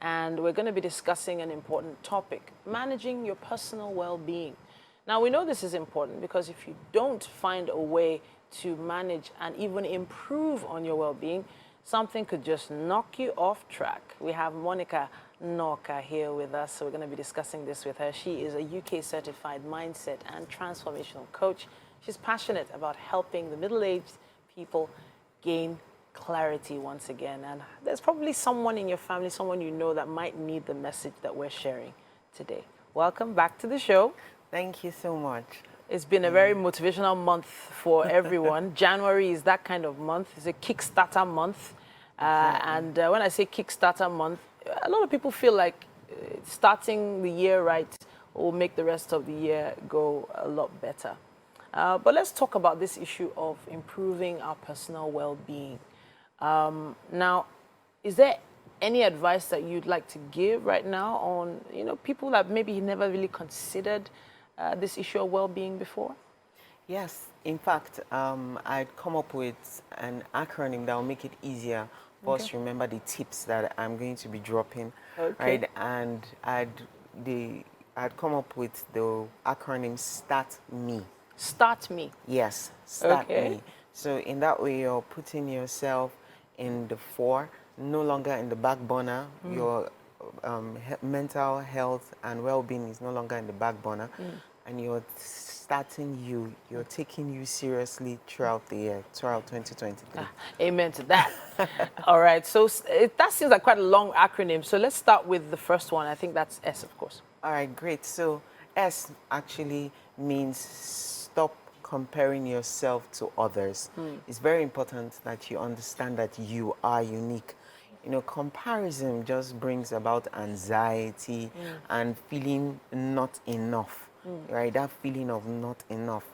and we're going to be discussing an important topic, managing your personal well-being. Now, we know this is important because if you don't find a way to manage and even improve on your well-being, something could just knock you off track. We have Nnoka here with us, so we're going to be discussing this with her. She is a UK certified mindset and transformational coach. She's passionate about helping the middle-aged people gain clarity once again. And there's probably someone in your family, someone you know that might need the message that we're sharing today. Welcome back to the show. Thank you so much. It's been a very motivational month for everyone. January is that kind of month. It's a Kickstarter month. And when I say Kickstarter month, a lot of people feel like starting the year right will make the rest of the year go a lot better. But let's talk about this issue of improving our personal well-being. Now, is there any advice that you'd like to give right now on, people that maybe never really considered this issue of well-being before? Yes, in fact, I'd come up with an acronym that will make it easier for us to remember the tips that I'm going to be dropping, right? And I'd come up with the acronym Start Me. Start Me? Yes, Start Me. So in that way, you're putting yourself in the fore, no longer in the back burner. Your mental health and well-being is no longer in the back burner, and you're you're taking you seriously throughout the year, throughout 2023. Amen to that. All right, so that seems like quite a long acronym. So let's start with the first one. I think that's S, of course. All right, great. So S actually means stop comparing yourself to others. It's very important that you understand that you are unique. Comparison just brings about anxiety and feeling not enough, right? That feeling of not enough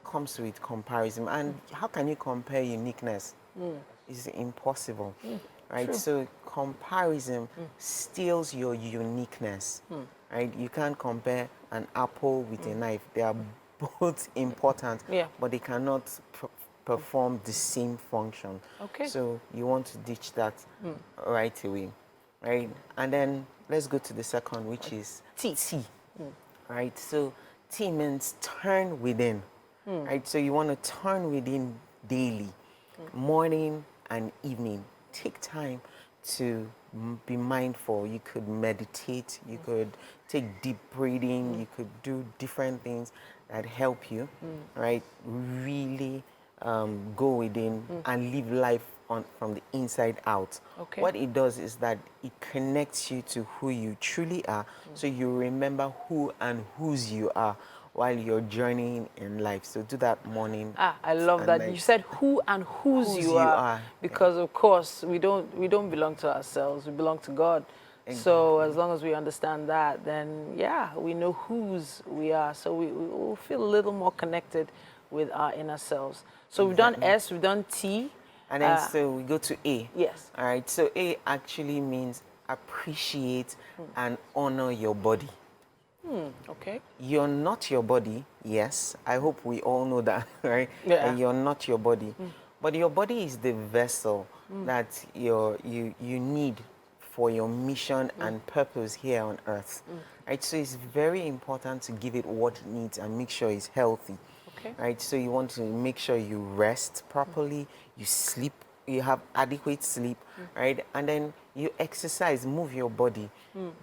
comes with comparison. And how can you compare uniqueness? It's impossible, right? True. So comparison steals your uniqueness, right? You can't compare an apple with a knife. They are both important, but they cannot perform the same function. So you want to ditch that right away, right? And then let's go to the second, which is T. Right? So T means turn within, right? So you want to turn within daily, morning and evening. Take time to be mindful. You could meditate, you could take deep breathing, you could do different things that help you, right? Really go within and live life from the inside out. What it does is that it connects you to who you truly are, so you remember who and whose you are while you're journeying in life. So do that morning. I love that. You said who and whose you are. Because of course we don't belong to ourselves. We belong to God. Exactly. So as long as we understand that, then we know whose we are. So we will feel a little more connected with our inner selves. So we've done S, we've done T. And then so we go to A. Yes. All right. So A actually means appreciate and honor your body. You're not your body. Yes. I hope we all know that, right? Yeah. And you're not your body. But your body is the vessel that you need for your mission and purpose here on earth. Right? So it's very important to give it what it needs and make sure it's healthy. Right? So you want to make sure you rest properly, you sleep, you have adequate sleep, right? And then you exercise, move your body,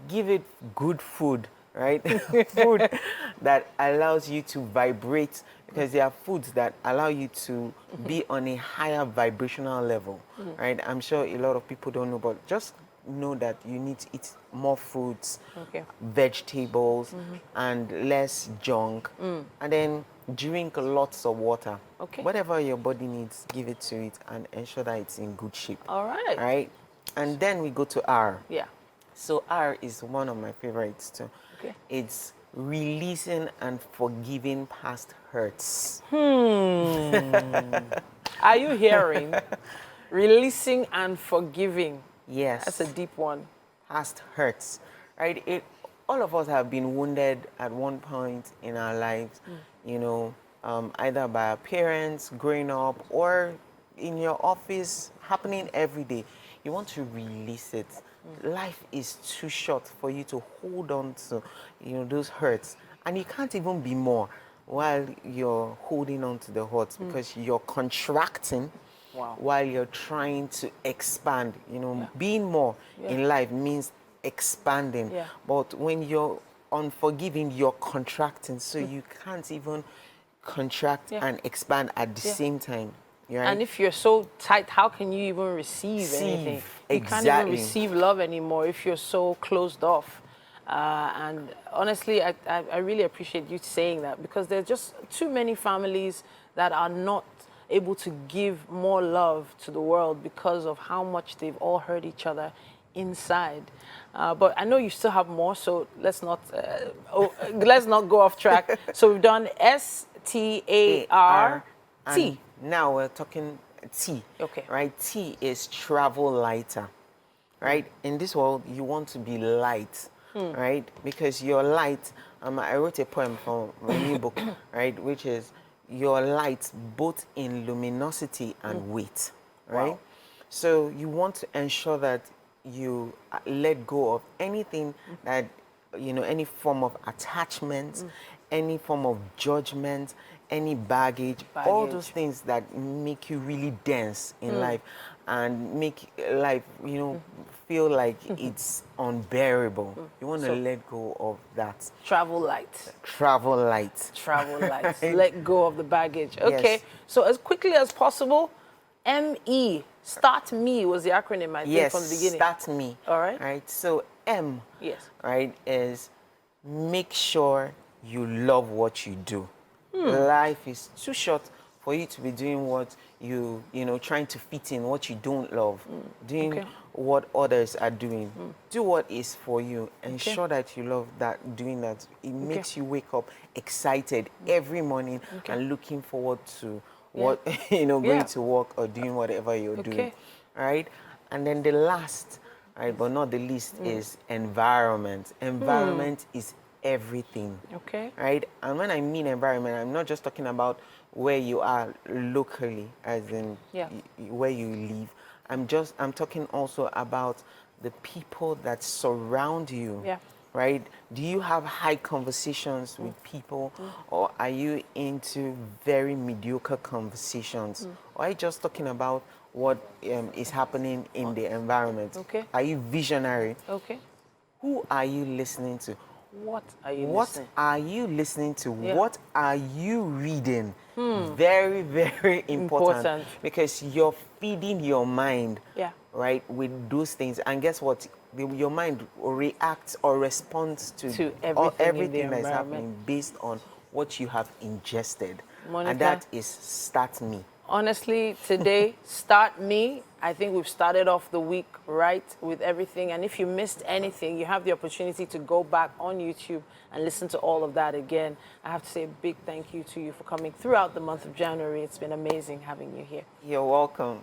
give it good food, right? Food that allows you to vibrate, because there are foods that allow you to be on a higher vibrational level, right? I'm sure a lot of people don't know, but just know that you need to eat more fruits, vegetables, and less junk, and then drink lots of water. Whatever your body needs, give it to it and ensure that it's in good shape. All right. Right? And then we go to R. Yeah. So R is one of my favorites too. It's releasing and forgiving past hurts. Are you hearing? Releasing and forgiving. Yes. That's a deep one. Past hurts, right? All of us have been wounded at one point in our lives, either by our parents growing up or in your office, happening every day. You want to release it life is too short for you to hold on to, those hurts. And you can't even be more while you're holding on to the hurts because you're contracting while you're trying to expand. Being more in life means expanding. But when you're unforgiving, you're contracting. So you can't even contract and expand at the same time. Right? And if you're so tight, how can you even receive anything? You can't even receive love anymore if you're so closed off. And honestly, I really appreciate you saying that, because there's just too many families that are not able to give more love to the world because of how much they've all hurt each other inside. But I know you still have more, so let's not go off track. So we've done START. Now we're talking T. Okay. Right? T is travel lighter. Right? In this world, you want to be light. Right? Because you're light. I wrote a poem from my new book, right? Which is you're light both in luminosity and weight. Right? Wow. So you want to ensure that you let go of anything that, any form of attachment, any form of judgment, any baggage, all those things that make you really dense in life and make life, feel like it's unbearable. You want to let go of that. Travel light. Travel light. Travel light. Let go of the baggage. Okay. Yes. So as quickly as possible, ME. Start Me was the acronym, I think, from the beginning. Start Me. All right. Right. So M. Yes. Right, is make sure you love what you do. Life is too short for you to be doing what trying to fit in what you don't love, doing what others are doing. Do what is for you. Ensure that you love doing that. It makes you wake up excited every morning and looking forward to what going to work or doing whatever you're doing. Right? And then the last, right, but not the least, is environment. Environment is everything. Okay. Right? And when I mean environment, I'm not just talking about where you are locally, as in where you live. I'm talking also about the people that surround you. Yeah. Right? Do you have high conversations with people, or are you into very mediocre conversations? Or are you just talking about what is happening in the environment? Okay. Are you visionary? Okay. Who are you listening to? What are you listening to? What are you reading? Very, very important. Because you're feeding your mind, right, with those things. And guess what? Your mind reacts or responds to everything that's happening based on what you have ingested. Monica, and that is Start Me. Honestly, today, Start Me. I think we've started off the week right with everything. And if you missed anything, you have the opportunity to go back on YouTube and listen to all of that again. I have to say a big thank you to you for coming throughout the month of January. It's been amazing having you here. You're welcome.